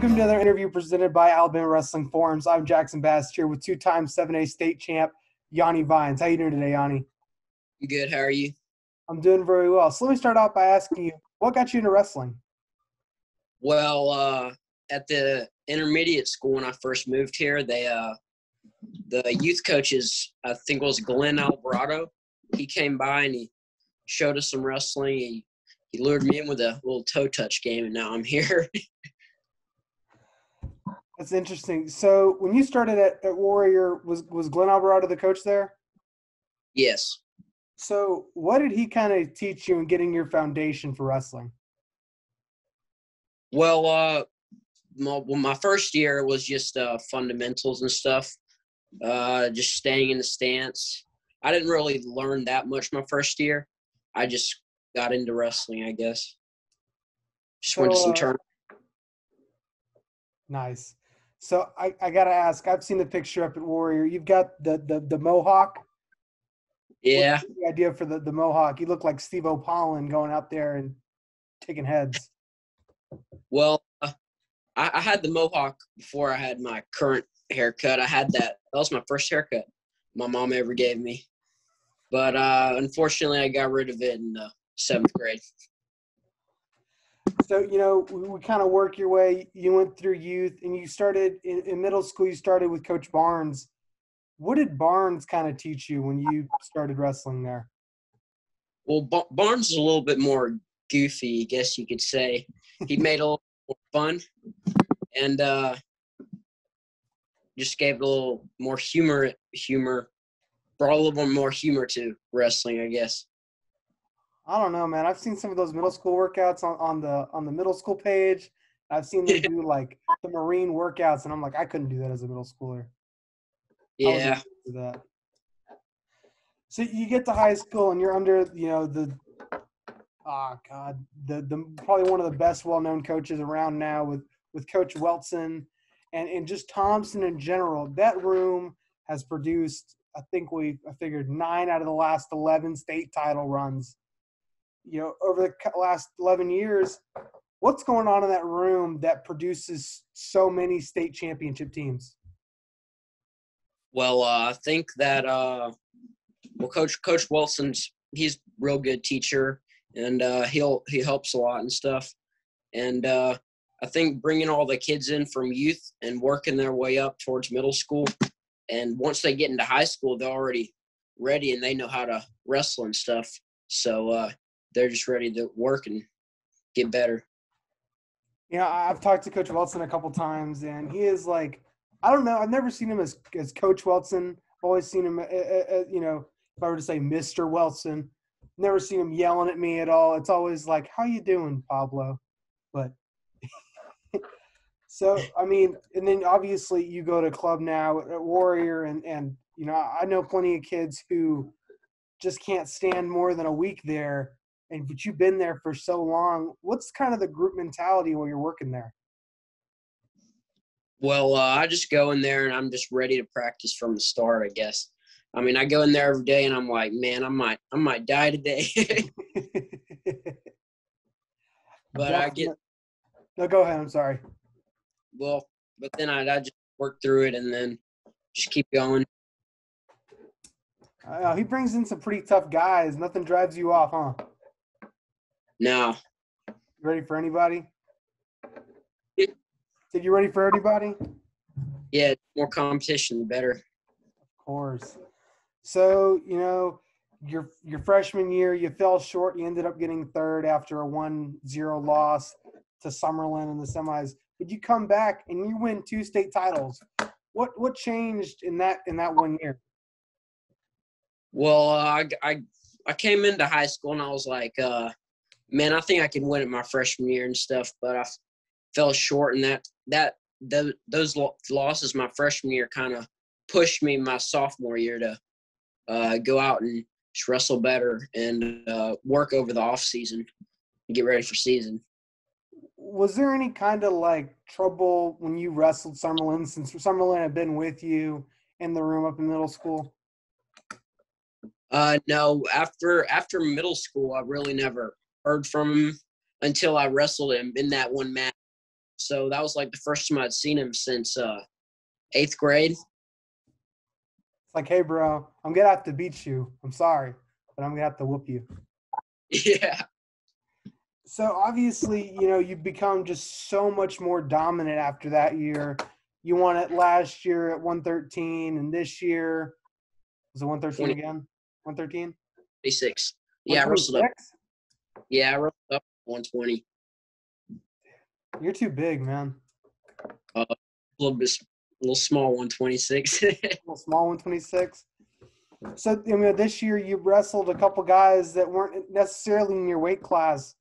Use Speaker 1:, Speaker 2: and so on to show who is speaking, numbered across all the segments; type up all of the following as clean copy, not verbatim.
Speaker 1: Welcome to another interview presented by Alabama Wrestling Forums. I'm Jackson Bass here with two-time 7A state champ Yanni Vines. How you doing today, Yanni?
Speaker 2: Good. How are you?
Speaker 1: I'm doing very well. So let me start out by asking you, what got you into wrestling?
Speaker 2: Well, at the intermediate school when I first moved here, the youth coaches, I think it was Glenn Alvarado, he came by and he showed us some wrestling. He lured me in with a little toe touch game, and now I'm here.
Speaker 1: That's interesting. So when you started at Warrior, was Glenn Alvarado the coach there?
Speaker 2: Yes.
Speaker 1: So what did he kind of teach you in getting your foundation for wrestling?
Speaker 2: Well, my first year was just fundamentals and stuff, just staying in the stance. I didn't really learn that much my first year. I just got into wrestling, I guess. Just went to some tournaments.
Speaker 1: Nice. So I got to ask, I've seen the picture up at Warrior. You've got the mohawk.
Speaker 2: Yeah.
Speaker 1: What's the idea for the mohawk? You look like Steve O'Polin going out there and taking heads.
Speaker 2: Well, I had the mohawk before I had my current haircut. I had that. That was my first haircut my mom ever gave me. But unfortunately, I got rid of it in 7th grade.
Speaker 1: So, we kind of work your way. You went through youth, and you started in middle school. You started with Coach Barnes. What did Barnes kind of teach you when you started wrestling there?
Speaker 2: Well, Barnes is a little bit more goofy, I guess you could say. He made it a little more fun and just gave it a little more humor, brought a little bit more humor to wrestling, I guess.
Speaker 1: I don't know, man. I've seen some of those middle school workouts on the middle school page. I've seen them do like the Marine workouts, and I'm like, I couldn't do that as a middle schooler.
Speaker 2: Yeah.
Speaker 1: That. So you get to high school and you're under, the probably one of the best well-known coaches around now with Coach Weltson and just Thompson in general. That room has produced, I figured 9 out of the last 11 state title runs. Over the last 11 years, what's going on in that room that produces so many state championship teams?
Speaker 2: Well, I think that Coach he's a real good teacher, and he helps a lot and stuff. And I think bringing all the kids in from youth and working their way up towards middle school, and once they get into high school, they're already ready and they know how to wrestle and stuff. So they're just ready to work and get better.
Speaker 1: I've talked to Coach Weltson a couple times, and he is like, I don't know. I've never seen him as Coach Weltson. I've always seen him, if I were to say Mr. Weltson, never seen him yelling at me at all. It's always like, how you doing, Pablo? But so, and then obviously you go to club now at Warrior, and I know plenty of kids who just can't stand more than a week there. But you've been there for so long. What's kind of the group mentality while you're working there?
Speaker 2: Well, I just go in there and I'm just ready to practice from the start, I guess. I go in there every day and I'm like, man, I might die today. But
Speaker 1: No, go ahead. I'm sorry.
Speaker 2: Well, but then I just work through it and then just keep going.
Speaker 1: He brings in some pretty tough guys. Nothing drives you off, huh?
Speaker 2: No.
Speaker 1: You ready for anybody? Did you ready for anybody?
Speaker 2: Yeah, more competition, the better.
Speaker 1: Of course. So, your freshman year, you fell short. You ended up getting third after a 1-0 loss to Summerlin in the semis. But you come back and you win 2 state titles. What changed in that 1 year?
Speaker 2: Well, I came into high school and I was like, man, I think I can win it my freshman year and stuff. But I fell short, and those losses my freshman year kind of pushed me my sophomore year to go out and just wrestle better and work over the off season and get ready for season.
Speaker 1: Was there any kind of trouble when you wrestled Summerlin, since Summerlin had been with you in the room up in middle school?
Speaker 2: No, after middle school, I really never heard from him until I wrestled him in that one match So that was like the first time I'd seen him since 8th grade.
Speaker 1: It's like, hey, bro, I'm going to have to beat you. I'm sorry, but I'm going to have to whoop you.
Speaker 2: Yeah.
Speaker 1: So obviously, you've become just so much more dominant after that year. You won it last year at 113, and this year, was it 113 again? 113?
Speaker 2: 26. Yeah, I wrestled up. Yeah, I wrestled up 120.
Speaker 1: You're too big, man.
Speaker 2: A little small 126.
Speaker 1: A little small 126. So, this year you wrestled a couple guys that weren't necessarily in your weight class.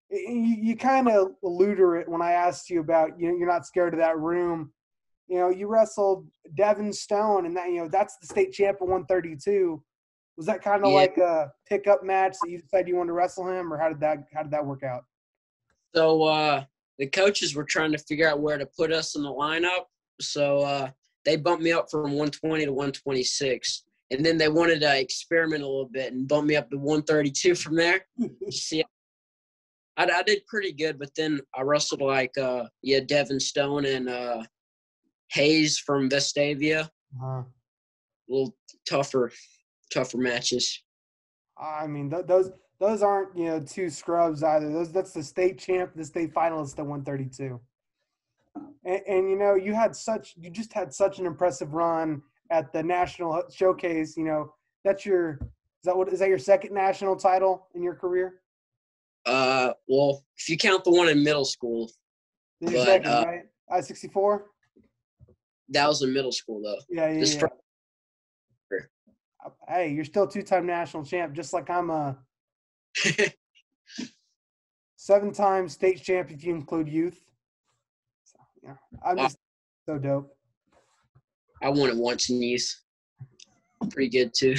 Speaker 1: You kind of alluded it when I asked you about, you're not scared of that room. You wrestled Devin Stone, and that's the state champ at 132. Was that kind of like a pickup match that you decided you wanted to wrestle him, or how did that work out?
Speaker 2: So the coaches were trying to figure out where to put us in the lineup. So they bumped me up from 120 to 126. And then they wanted to experiment a little bit and bump me up to 132 from there. See, I did pretty good, but then I wrestled like Devin Stone and Hayes from Vestavia.
Speaker 1: Uh-huh.
Speaker 2: A little tougher matches.
Speaker 1: I mean, those aren't two scrubs either. That's the state champ, the state finalist at 132. And you just had such an impressive run at the national showcase. Is that your second national title in your career?
Speaker 2: Well, if you count the one in middle school.
Speaker 1: Your second, right? I-64?
Speaker 2: That was in middle school, though.
Speaker 1: Yeah. Hey, you're still two-time national champ, just like I'm a 7-time state champ if you include youth. So, I'm just so dope.
Speaker 2: I won it once in youth. Pretty good too.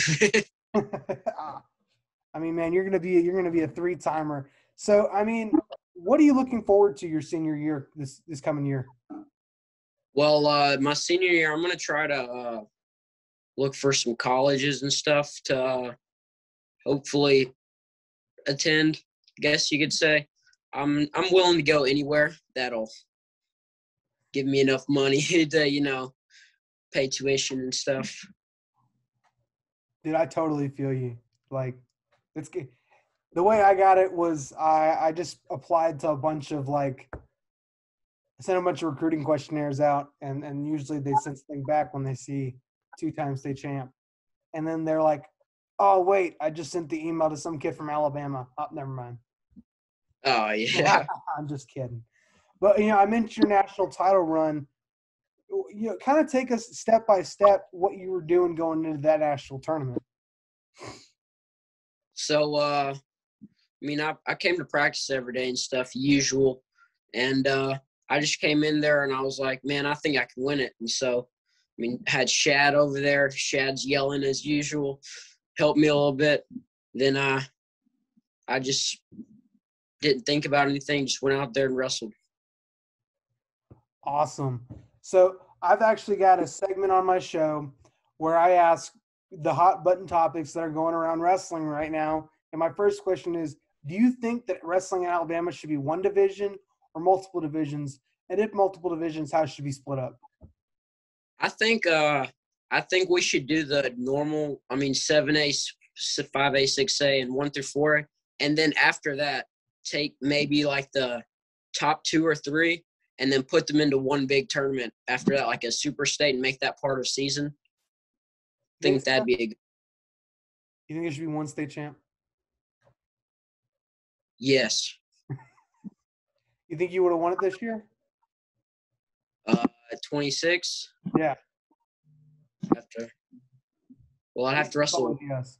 Speaker 1: I mean, man, you're gonna be a 3-timer. So, I mean, what are you looking forward to your senior year this coming year?
Speaker 2: Well, my senior year, I'm gonna try to look for some colleges and stuff to hopefully attend. I guess you could say. I'm willing to go anywhere that'll give me enough money to pay tuition and stuff.
Speaker 1: Dude, I totally feel you. Like, it's the way I got it was I just applied to I sent a bunch of recruiting questionnaires out, and usually they send something back when they see 2-time state champ. And then they're like, oh, wait, I just sent the email to some kid from Alabama. Oh, never mind.
Speaker 2: Oh, yeah.
Speaker 1: I'm just kidding. But, I mentioned your national title run. Kind of take us step by step what you were doing going into that national tournament.
Speaker 2: So, I came to practice every day and stuff, usual. And I just came in there and I was like, man, I think I can win it. And so, had Shad over there. Shad's yelling as usual, helped me a little bit. Then I just didn't think about anything, just went out there and wrestled.
Speaker 1: Awesome. So I've actually got a segment on my show where I ask the hot button topics that are going around wrestling right now. And my first question is, do you think that wrestling in Alabama should be one division or multiple divisions? And if multiple divisions, how should it be split up?
Speaker 2: I think we should do the normal, 7A, 5A, 6A, and 1 through 4. And then after that, take maybe like the top 2 or 3 and then put them into one big tournament after that, like a super state, and make that part of season. I think that'd be a good.
Speaker 1: You think it should be one state champ?
Speaker 2: Yes.
Speaker 1: You think you would have won it this year?
Speaker 2: 26?
Speaker 1: Yeah.
Speaker 2: I'd have to wrestle.
Speaker 1: Yes.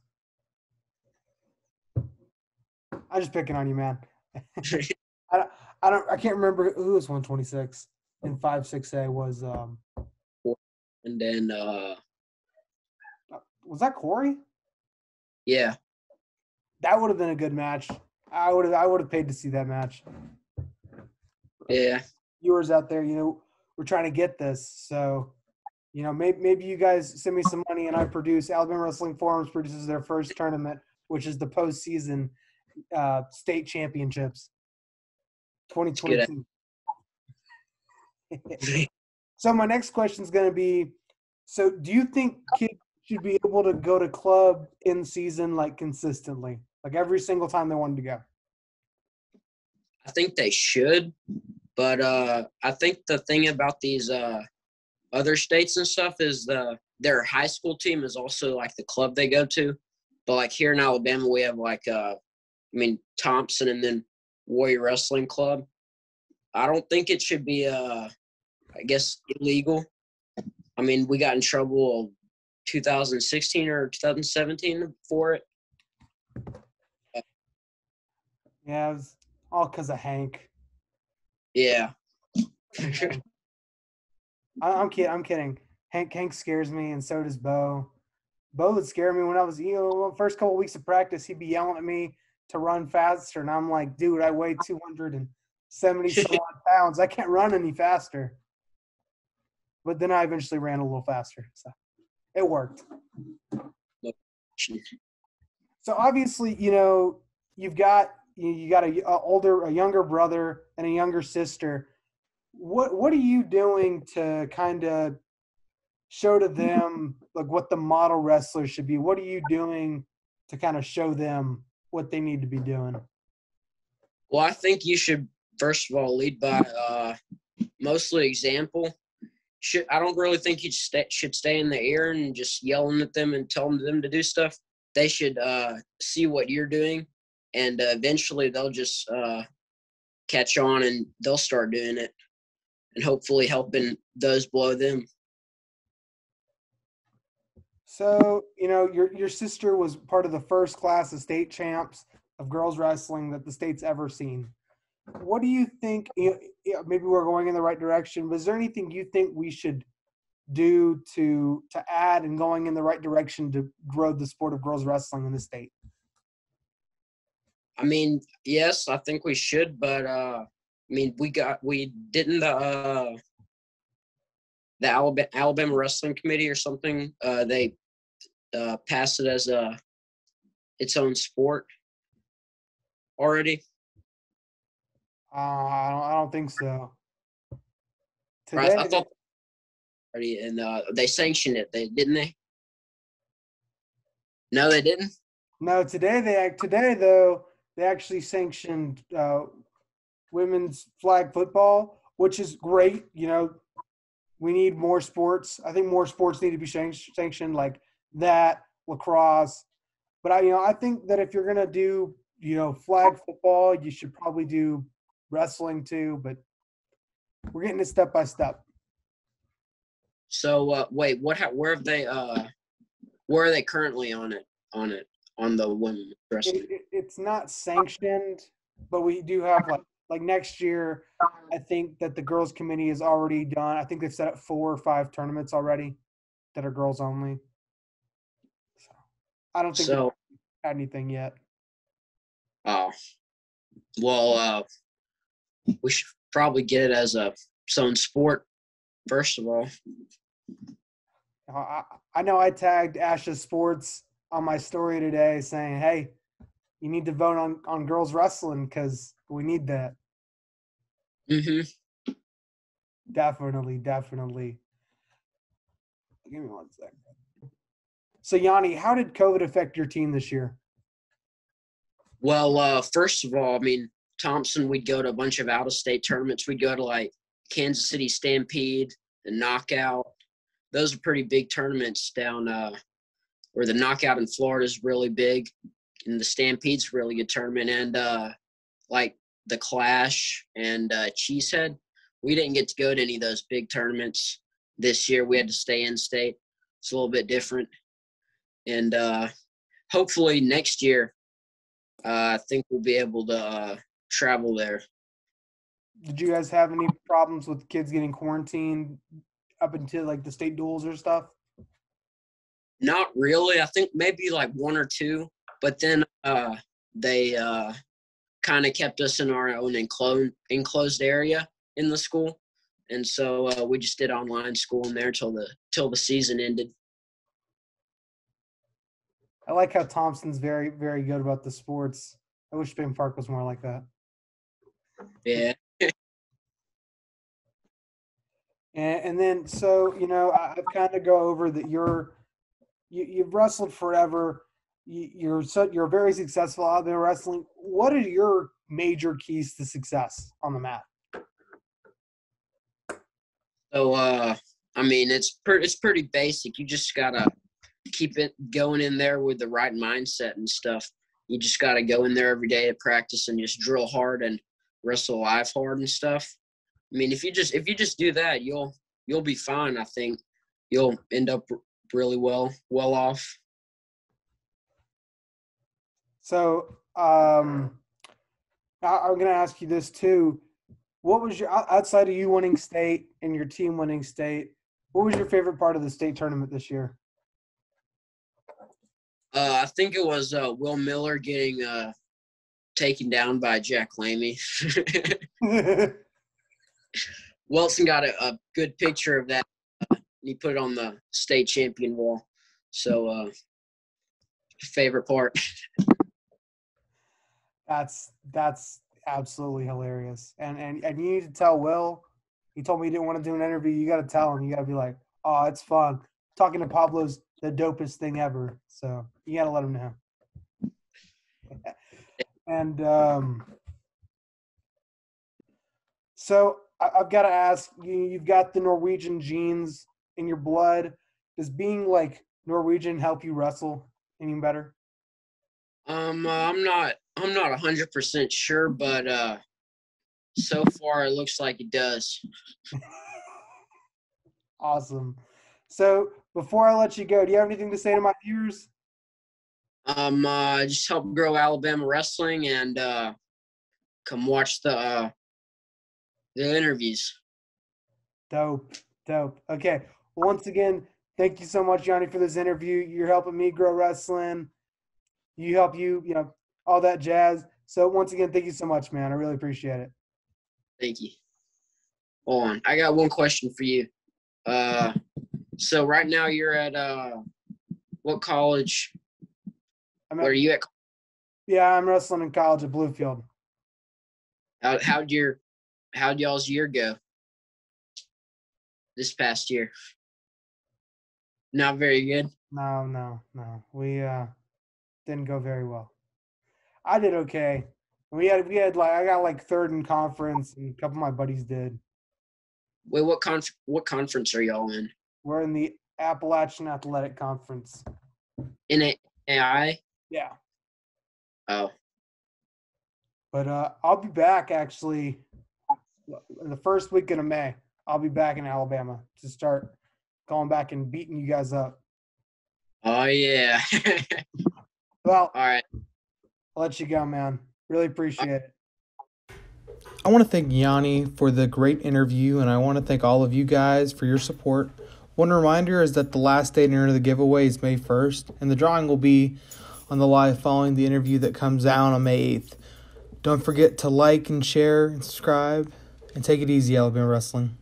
Speaker 1: I'm just picking on you, man. I can't remember who was 126 in 5-6A was
Speaker 2: and then
Speaker 1: was that Corey?
Speaker 2: Yeah.
Speaker 1: That would have been a good match. I would have paid to see that match.
Speaker 2: Yeah.
Speaker 1: Viewers out there, we're trying to get this. So, maybe you guys send me some money and I produce. Alabama Wrestling Forums produces their first tournament, which is the postseason state championships 2022. So my next question is going to be, so do you think kids should be able to go to club in season like consistently, like every single time they wanted to go?
Speaker 2: I think they should, but I think the thing about these other states and stuff is their high school team is also like the club they go to. But like here in Alabama, we have like Thompson and then Warrior Wrestling Club. I don't think it should be I guess illegal. I mean, we got in trouble 2016 or 2017 for it.
Speaker 1: Yeah, it was all because of Hank.
Speaker 2: Yeah.
Speaker 1: I'm kidding. I'm kidding. Hank scares me, and so does Bo. Bo would scare me when I was, first couple of weeks of practice. He'd be yelling at me to run faster, and I'm like, dude, I weigh 270 some odd pounds. I can't run any faster. But then I eventually ran a little faster, so it worked. So obviously, you've got a younger brother and a younger sister. What are you doing to kind of show to them like what the model wrestler should be? What are you doing to kind of show them what they need to be doing?
Speaker 2: Well, I think you should first of all lead by mostly example. I don't really think you should stay in the ear and just yelling at them and telling them to do stuff. They should see what you're doing, and eventually they'll just catch on and they'll start doing it, and hopefully helping those below them.
Speaker 1: So, your sister was part of the first class of state champs of girls wrestling that the state's ever seen. What do you think? Maybe we're going in the right direction, but is there anything you think we should do to add and going in the right direction to grow the sport of girls wrestling in the state?
Speaker 2: I mean, yes, I think we should, but the Alabama Wrestling Committee or something, they passed it as its own sport already.
Speaker 1: I don't think so.
Speaker 2: Today, I thought already, and they sanctioned it. Didn't they? No, they didn't.
Speaker 1: No, today though they actually sanctioned women's flag football, which is great. We need more sports. I think more sports need to be sanctioned, like that, lacrosse. But I think that if you're gonna do flag football, you should probably do wrestling too. But we're getting it step by step.
Speaker 2: So wait, where are they currently on the women's wrestling?
Speaker 1: It's not sanctioned, but we do have like next year. I think that the girls committee is already done. I think they've set up 4 or 5 tournaments already that are girls only. So I don't think they've had anything yet.
Speaker 2: Oh, well, we should probably get it as its own sport first of all.
Speaker 1: I know I tagged Asha Sports on my story today saying, hey, you need to vote on girls wrestling because we need that.
Speaker 2: Mm-hmm.
Speaker 1: Definitely. Give me 1 second. So, Yanni, how did COVID affect your team this year?
Speaker 2: Well, first of all, Thompson, we'd go to a bunch of out-of-state tournaments. We'd go to, like, Kansas City Stampede and Knockout. Those are pretty big tournaments down where the Knockout in Florida is really big, and the Stampede's a really good tournament. And, like, the Clash and Cheesehead, we didn't get to go to any of those big tournaments this year. We had to stay in-state. It's a little bit different. And hopefully next year, I think we'll be able to travel there.
Speaker 1: Did you guys have any problems with kids getting quarantined up until like the state duels or stuff?
Speaker 2: Not really. I think maybe like 1 or 2, but then they kind of kept us in our own enclosed area in the school, and so we just did online school in there till the season ended.
Speaker 1: I like how Thompson's very, very good about the sports. I wish Spin Park was more like that.
Speaker 2: Yeah.
Speaker 1: And then, so, I've kind of go over that you've wrestled forever. You're very successful out there wrestling. What are your major keys to success on the mat?
Speaker 2: So I mean, it's pretty basic. You just gotta keep it going in there with the right mindset and stuff. You just gotta go in there every day to practice and just drill hard and wrestle live hard and stuff. I mean, if you just do that, you'll be fine. I think you'll end up really well off.
Speaker 1: So, I'm going to ask you this too. What was your, outside of you winning state and your team winning state, what was your favorite part of the state tournament this year?
Speaker 2: I think it was Will Miller getting taken down by Jack Lamy. Wilson got a good picture of that. He put it on the state champion wall. So, favorite part.
Speaker 1: That's absolutely hilarious. And you need to tell Will. He told me he didn't want to do an interview. You got to tell him. You got to be like, oh, it's fun. Talking to Pablo's the dopest thing ever. So you got to let him know. And so I've got to ask you, you've got the Norwegian genes in your blood. Does being like Norwegian help you wrestle any better?
Speaker 2: I'm not 100% sure, but so far it looks like it does.
Speaker 1: Awesome. So before I let you go, do you have anything to say to my viewers?
Speaker 2: Just help grow Alabama wrestling and come watch the interviews.
Speaker 1: Dope. Okay. Well, once again, thank you so much, Yanni, for this interview. You're helping me grow wrestling. You help all that jazz. So once again, thank you so much, man. I really appreciate it.
Speaker 2: Thank you. Hold on. I got one question for you. So right now you're at what college? Where are you at?
Speaker 1: Yeah, I'm wrestling in college at Bluefield.
Speaker 2: How'd y'all's year go this past year? Not very good?
Speaker 1: No. We didn't go very well. I did okay. We had I got like third in conference, and a couple of my buddies did.
Speaker 2: Wait, what conference are y'all in?
Speaker 1: We're in the Appalachian Athletic Conference.
Speaker 2: In AI?
Speaker 1: Yeah.
Speaker 2: Oh.
Speaker 1: But I'll be back actually in the first weekend of May. I'll be back in Alabama to start going back and beating you guys up.
Speaker 2: Oh yeah.
Speaker 1: Well,
Speaker 2: all right.
Speaker 1: I'll let you go, man. Really appreciate it.
Speaker 3: I want to thank Yanni for the great interview, and I want to thank all of you guys for your support. One reminder is that the last day to enter the giveaway is May 1st, and the drawing will be on the live following the interview that comes out on May 8th. Don't forget to like and share and subscribe, and take it easy, Alabama Wrestling.